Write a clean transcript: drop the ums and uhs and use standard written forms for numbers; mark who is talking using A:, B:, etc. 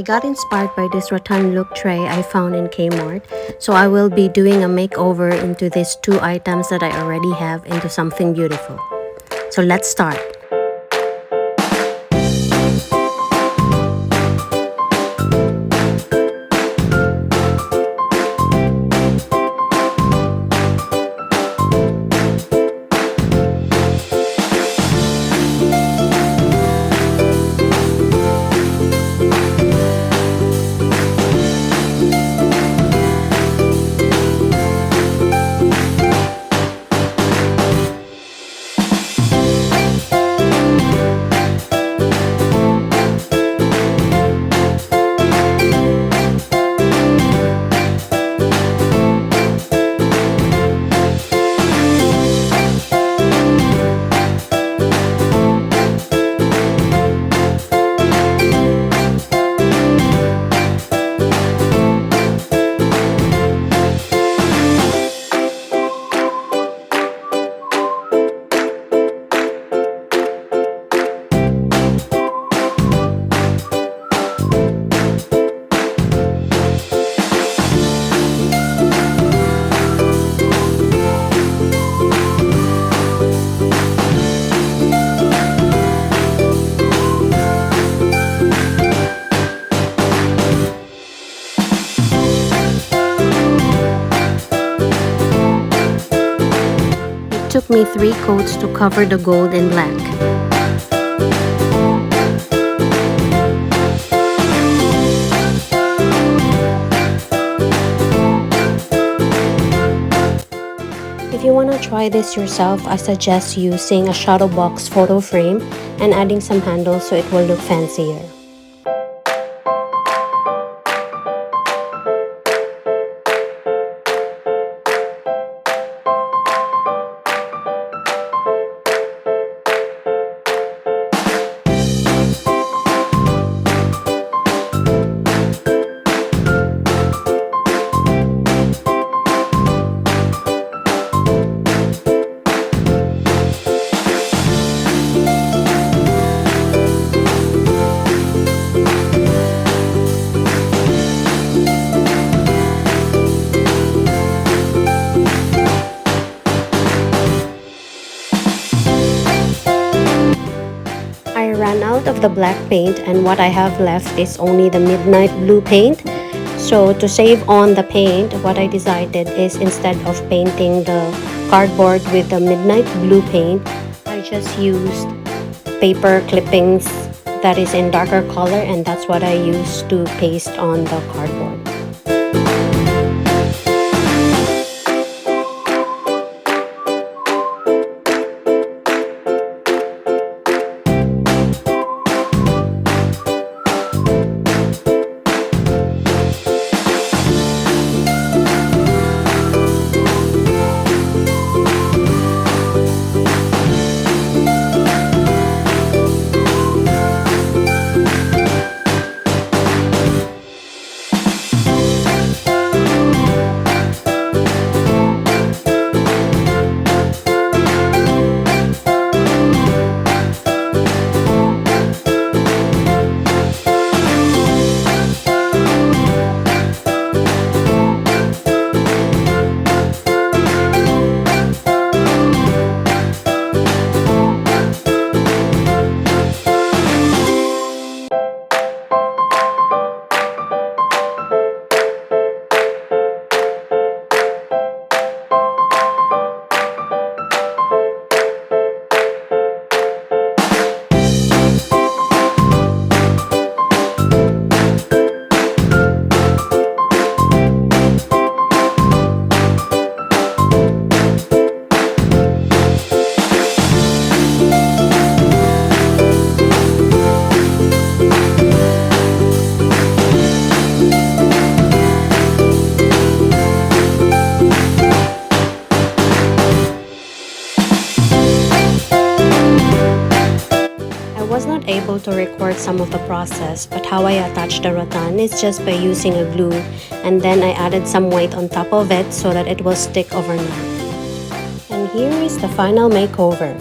A: I got inspired by this rattan look tray I found in Kmart, so I will be doing a makeover into these two items that I already have into something beautiful. So let's start. It took me 3 coats to cover the gold and black. If you want to try this yourself, I suggest using a shadow box photo frame and adding some handles so it will look fancier. I ran out of the black paint and what I have left is only the midnight blue paint. So to save on the paint, what I decided is instead of painting the cardboard with the midnight blue paint, I just used paper clippings that is in darker color, and that's what I used to paste on the cardboard. was not able to record some of the process, but how I attached the rattan is just by using a glue, and then I added some weight on top of it so that it will stick overnight. And here is the final makeover.